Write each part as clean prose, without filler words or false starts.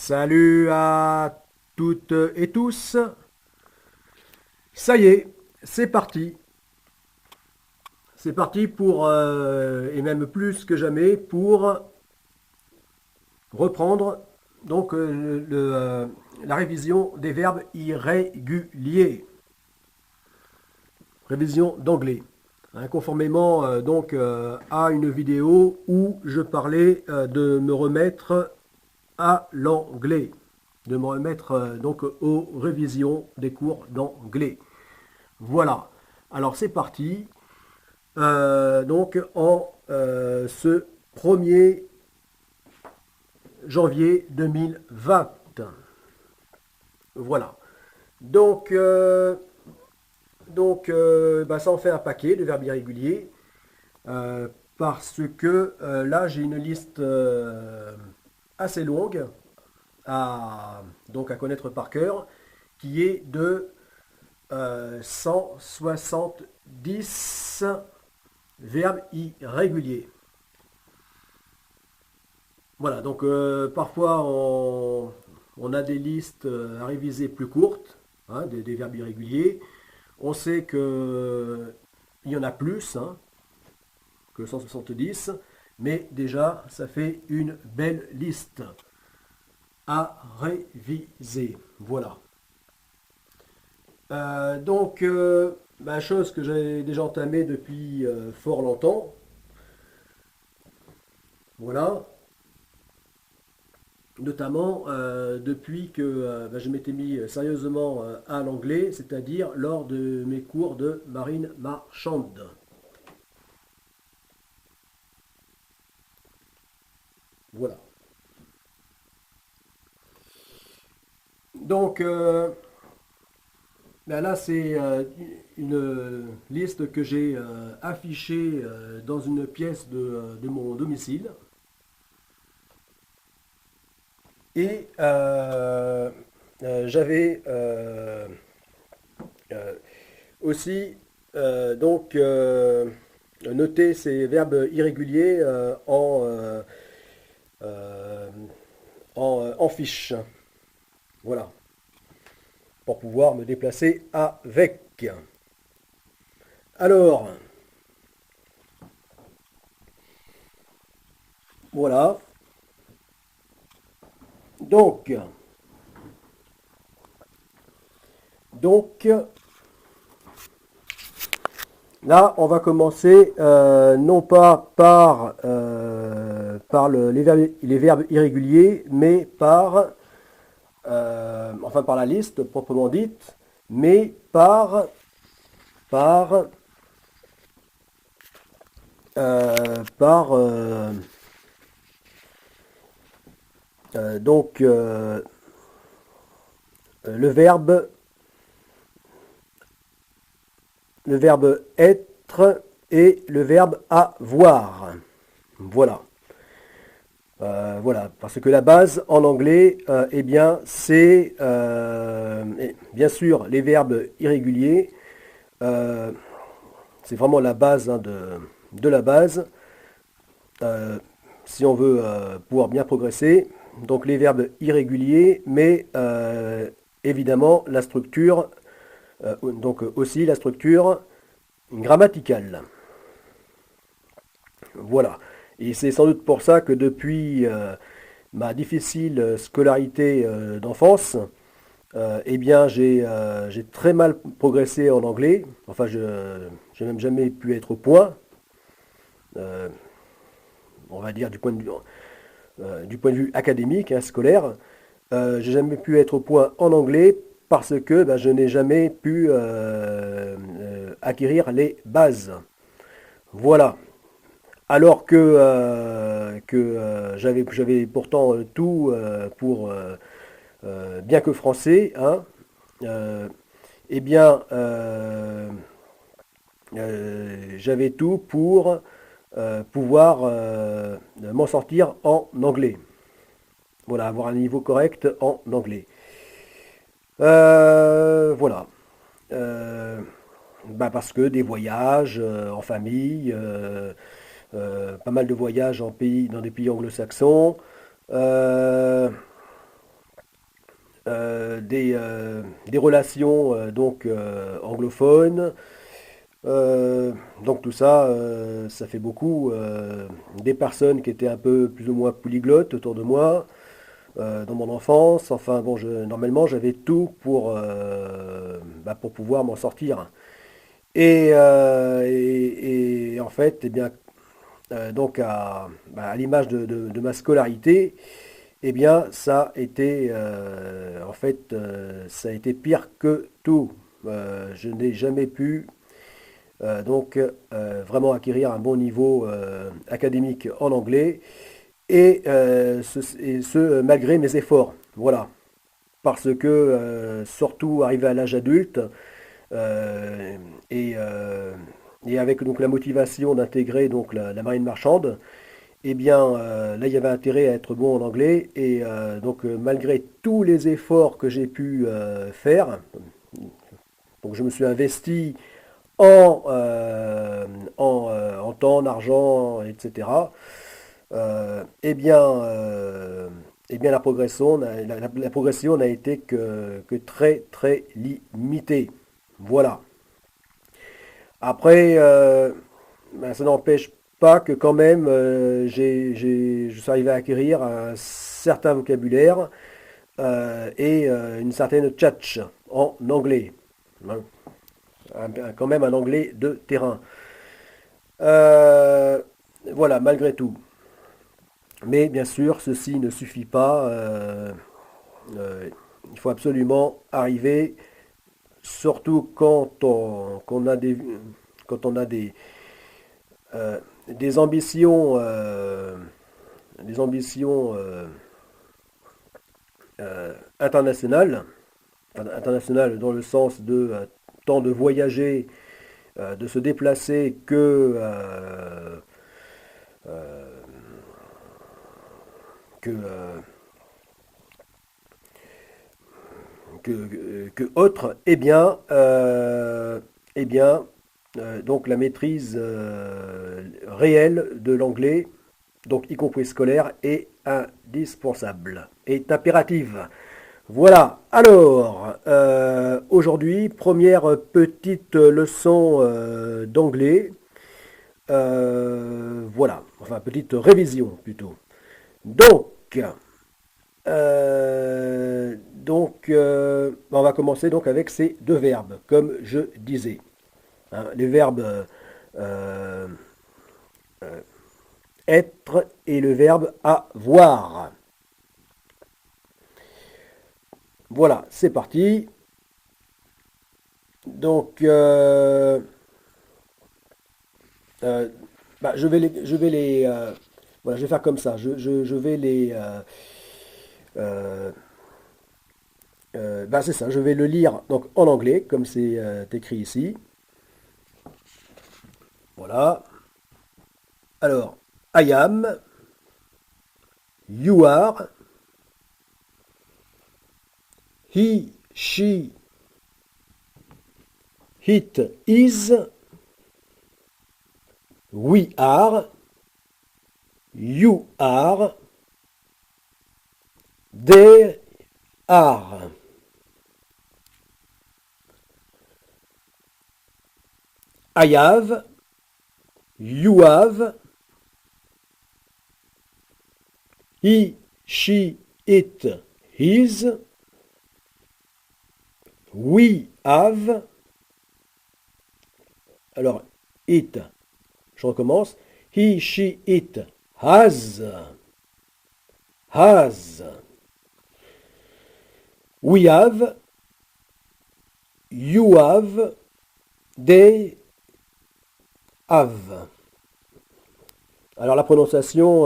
Salut à toutes et tous. Ça y est, c'est parti. C'est parti pour, et même plus que jamais, pour reprendre donc la révision des verbes irréguliers. Révision d'anglais. Hein, conformément à une vidéo où je parlais de me remettre à l'anglais, de me remettre donc aux révisions des cours d'anglais. Voilà. Alors c'est parti. Donc en ce 1er janvier 2020. Voilà. Donc, ça en fait un paquet de verbes irréguliers. Parce que là j'ai une liste assez longue à connaître par cœur, qui est de 170 verbes irréguliers. Voilà, donc parfois on a des listes à réviser plus courtes, hein, des verbes irréguliers. On sait qu'il y en a plus que 170, mais déjà ça fait une belle liste à réviser. Voilà. Chose que j'ai déjà entamée depuis fort longtemps. Voilà. Notamment depuis que je m'étais mis sérieusement à l'anglais, c'est-à-dire lors de mes cours de marine marchande. Voilà. Donc, là, c'est une liste que j'ai affichée dans une pièce de mon domicile. Et j'avais aussi noté ces verbes irréguliers euh, en fiche. Voilà. Pour pouvoir me déplacer avec. Alors, voilà. Donc, là, on va commencer non pas par les verbes irréguliers, mais par la liste proprement dite, mais par, euh, par euh, euh, donc euh, le verbe être et le verbe avoir. Voilà. Voilà, parce que la base en anglais, eh bien, c'est bien sûr les verbes irréguliers. Euh, c'est vraiment la base de la base. Si on veut pouvoir bien progresser, donc les verbes irréguliers, mais évidemment la structure, donc aussi la structure grammaticale. Voilà. Et c'est sans doute pour ça que depuis ma difficile scolarité d'enfance, eh bien j'ai très mal progressé en anglais. Enfin, je n'ai même jamais pu être au point, euh, on va dire du point de vue académique, scolaire. J'ai jamais pu être au point en anglais parce que je n'ai jamais pu acquérir les bases. Voilà. Alors que j'avais pourtant tout pour bien que français, hein, euh, eh bien j'avais tout pour pouvoir m'en sortir en anglais. Voilà, avoir un niveau correct en anglais. Voilà. Euh, Parce que des voyages en famille, pas mal de voyages dans des pays anglo-saxons. Euh, des relations anglophones. Donc tout ça, ça fait beaucoup. Des personnes qui étaient un peu plus ou moins polyglottes autour de moi dans mon enfance. Enfin bon, normalement j'avais tout pour pouvoir m'en sortir. Et en fait, eh bien, à l'image de ma scolarité, eh bien, ça a été, ça a été pire que tout. Je n'ai jamais pu vraiment acquérir un bon niveau académique en anglais et ce, malgré mes efforts. Voilà. Parce que surtout arrivé à l'âge adulte euh, et, euh, et avec donc la motivation d'intégrer donc la marine marchande, eh bien là il y avait intérêt à être bon en anglais et malgré tous les efforts que j'ai pu faire, donc je me suis investi en temps, en argent, etc. Eh bien, la progression, la progression n'a été que très très limitée. Voilà. Après, ça n'empêche pas que quand même je suis arrivé à acquérir un certain vocabulaire et une certaine tchatch en anglais. Hein. Quand même un anglais de terrain. Euh, voilà, malgré tout. Mais bien sûr, ceci ne suffit pas. Il faut absolument arriver, surtout quand on a des ambitions, internationales, internationales dans le sens de tant de voyager, de se déplacer que, que autre, eh bien donc la maîtrise réelle de l'anglais, donc y compris scolaire, est indispensable, est impérative. Voilà, alors, aujourd'hui, première petite leçon d'anglais. Voilà, enfin, petite révision plutôt. Donc, on va commencer donc avec ces deux verbes, comme je disais. Hein, les verbes euh, être et le verbe avoir. Voilà, c'est parti. Donc, euh, voilà, je vais faire comme ça. Je vais euh, c'est ça. Je vais le lire donc en anglais, comme c'est écrit ici. Voilà. Alors, I am, you are, he, she, it is, we are, you are, they are. I have, you have, he, she, it, his, we have. Alors, it, je recommence. He, she, it has. Has. We have. You have. They have. Alors la prononciation,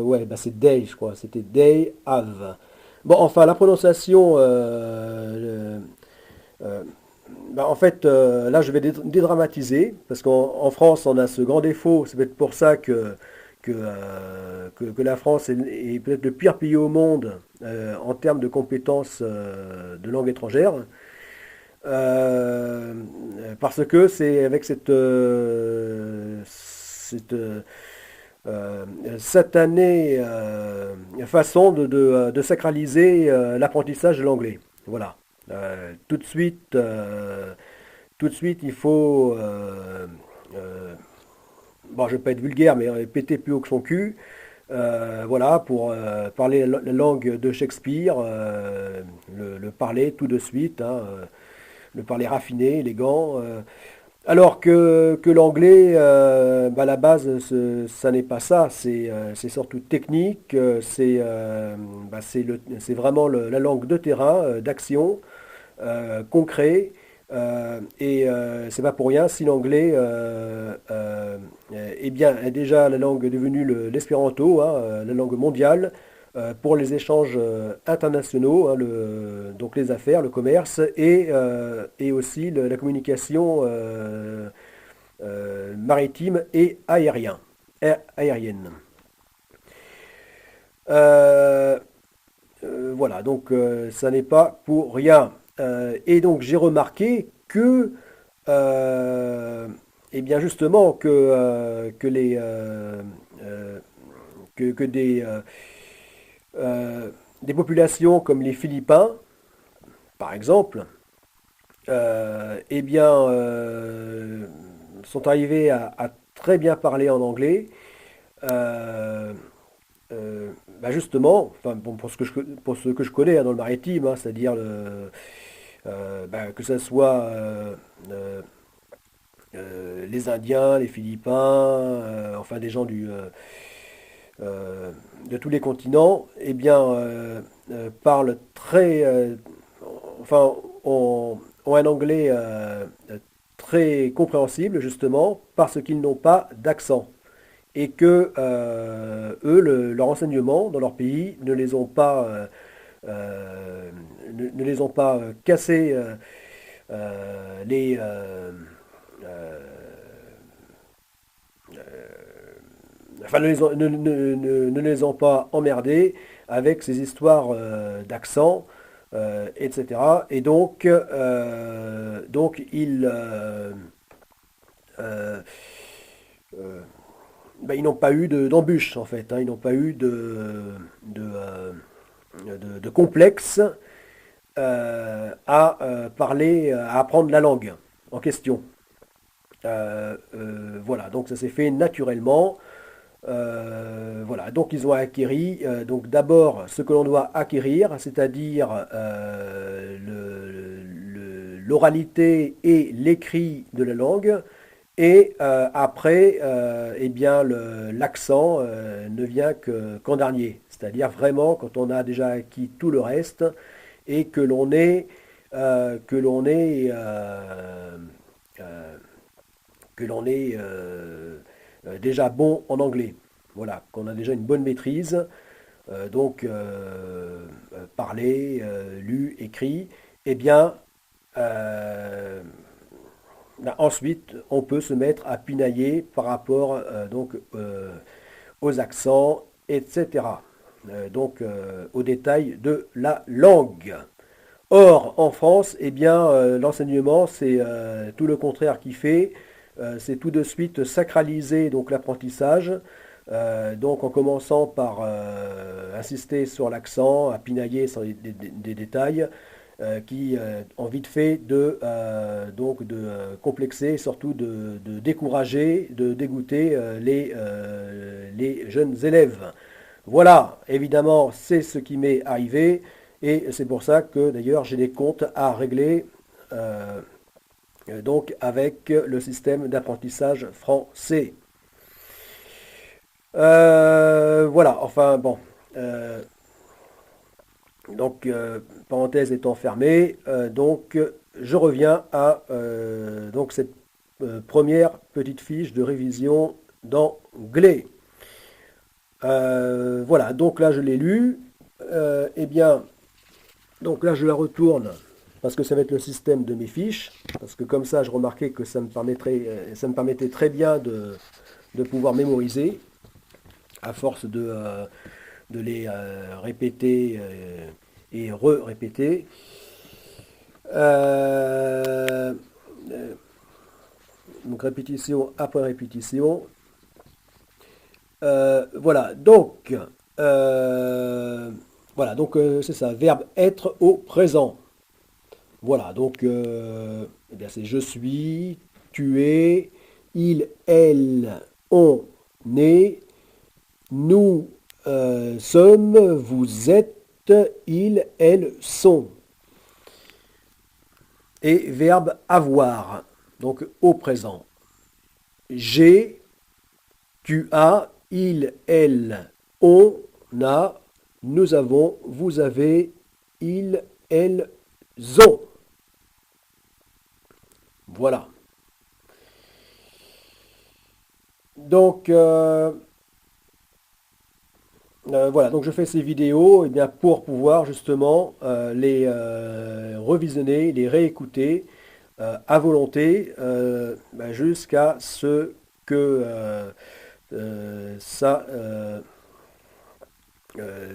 ouais, bah c'est they, je crois. C'était they have. Bon, enfin, la prononciation, euh, en fait, là, je vais dédramatiser, parce qu'en France, on a ce grand défaut. C'est peut-être pour ça que la France est peut-être le pire pays au monde en termes de compétences de langue étrangère. Euh, Parce que c'est avec cette satanée façon de sacraliser l'apprentissage de l'anglais. Voilà. Tout de suite, il faut, bon, je ne vais pas être vulgaire, mais péter plus haut que son cul. Voilà, pour parler la langue de Shakespeare, le parler tout de suite, hein, le parler raffiné, élégant. Alors que l'anglais, à la base, ça n'est pas ça. C'est surtout technique. C'est vraiment la langue de terrain, d'action, concret. Et c'est pas pour rien si l'anglais eh bien, est déjà la langue devenue l'espéranto, hein, la langue mondiale pour les échanges internationaux, hein, donc les affaires, le commerce et aussi la communication maritime et aérienne. Euh, voilà, donc ça n'est pas pour rien. Et donc j'ai remarqué que, euh, eh bien justement, que euh, que des populations comme les Philippins, par exemple, eh bien, sont arrivés à très bien parler en anglais. Euh, Justement, enfin, bon, pour ce que je connais hein, dans le maritime, hein, c'est-à-dire que ce soit euh, les Indiens, les Philippins, enfin des gens de tous les continents, eh bien, parlent enfin, ont un anglais très compréhensible justement parce qu'ils n'ont pas d'accent et que eux, leur enseignement dans leur pays ne les ont pas, ne les ont pas cassé les, euh, enfin, ne les ont pas emmerdés avec ces histoires d'accent, etc. Et donc euh, euh, ils n'ont pas eu d'embûche en fait, hein. Ils n'ont pas eu de complexe à parler, à apprendre la langue en question. Voilà, donc ça s'est fait naturellement. Voilà, donc ils ont acquis donc d'abord ce que l'on doit acquérir, c'est-à-dire l'oralité et l'écrit de la langue. Et après, eh bien, l'accent ne vient qu'en dernier. C'est-à-dire vraiment quand on a déjà acquis tout le reste et que l'on est, euh, que l'on est déjà bon en anglais. Voilà, qu'on a déjà une bonne maîtrise, donc parlé, lu, écrit, eh bien, euh, ensuite, on peut se mettre à pinailler par rapport aux accents, etc. Donc aux détails de la langue. Or, en France, eh bien, l'enseignement, c'est tout le contraire qui fait. C'est tout de suite sacraliser donc l'apprentissage. Donc en commençant par insister sur l'accent, à pinailler sur des détails qui ont vite fait de complexer et surtout de décourager, de dégoûter les jeunes élèves. Voilà, évidemment, c'est ce qui m'est arrivé et c'est pour ça que d'ailleurs j'ai des comptes à régler euh, donc avec le système d'apprentissage français. Voilà, enfin bon. Euh, Parenthèse étant fermée, je reviens à donc cette première petite fiche de révision d'anglais. Voilà, donc là je l'ai lu. Eh bien, donc là je la retourne parce que ça va être le système de mes fiches. Parce que comme ça, je remarquais que ça me permettait très bien de pouvoir mémoriser à force de les répéter et re-répéter. Euh, donc répétition après répétition. Voilà, donc, c'est ça, verbe être au présent. Voilà, donc, eh bien, c'est je suis, tu es, il, elle, on est, nous sommes, vous êtes, ils, elles sont. Et verbe avoir, donc au présent. J'ai, tu as, il, elle, on a, nous avons, vous avez, ils, elles ont. Voilà. Donc, voilà, donc je fais ces vidéos eh bien, pour pouvoir justement les revisionner, les réécouter à volonté jusqu'à ce que ça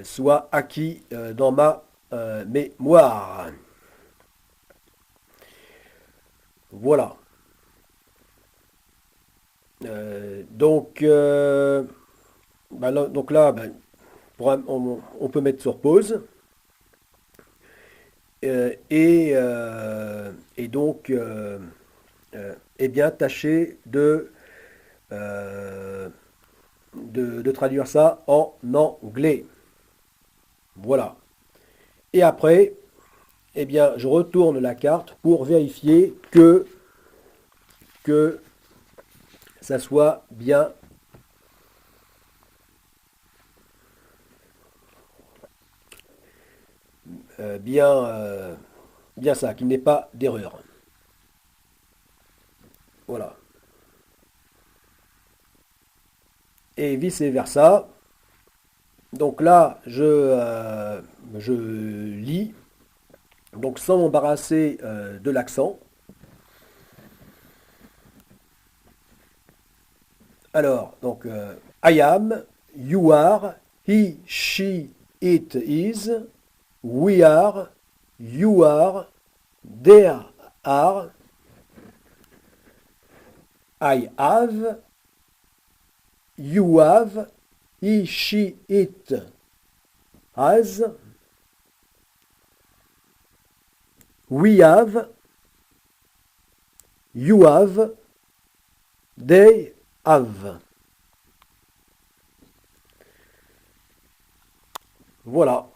soit acquis dans ma mémoire. Voilà. Donc, donc là, on peut mettre sur pause. Et donc, eh bien, tâcher euh, de traduire ça en anglais. Voilà. Et après, eh bien, je retourne la carte pour vérifier que ça soit euh, bien, euh, bien ça, qu'il n'y ait pas d'erreur. Voilà. Et vice-versa. Donc là, je lis, donc sans m'embarrasser de l'accent. Alors, donc, I am, you are, he, she, it is, we are, you are, there are, I have, you have, he, she, it has, we have, you have, they have. Voilà.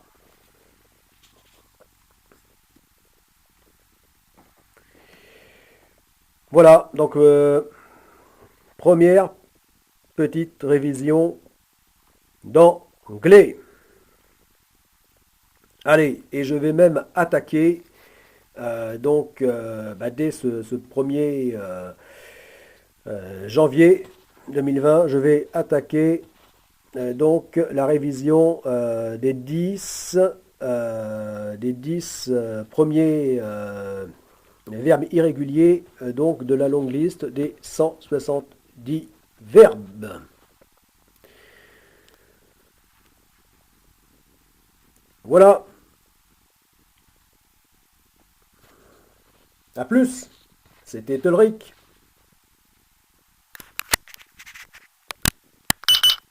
Voilà, donc première petite révision d'anglais. Allez, et je vais même attaquer dès ce 1er janvier 2020, je vais attaquer donc la révision des 10 premiers verbes irréguliers donc de la longue liste des 170 verbes. Voilà, à plus, c'était Ulrich.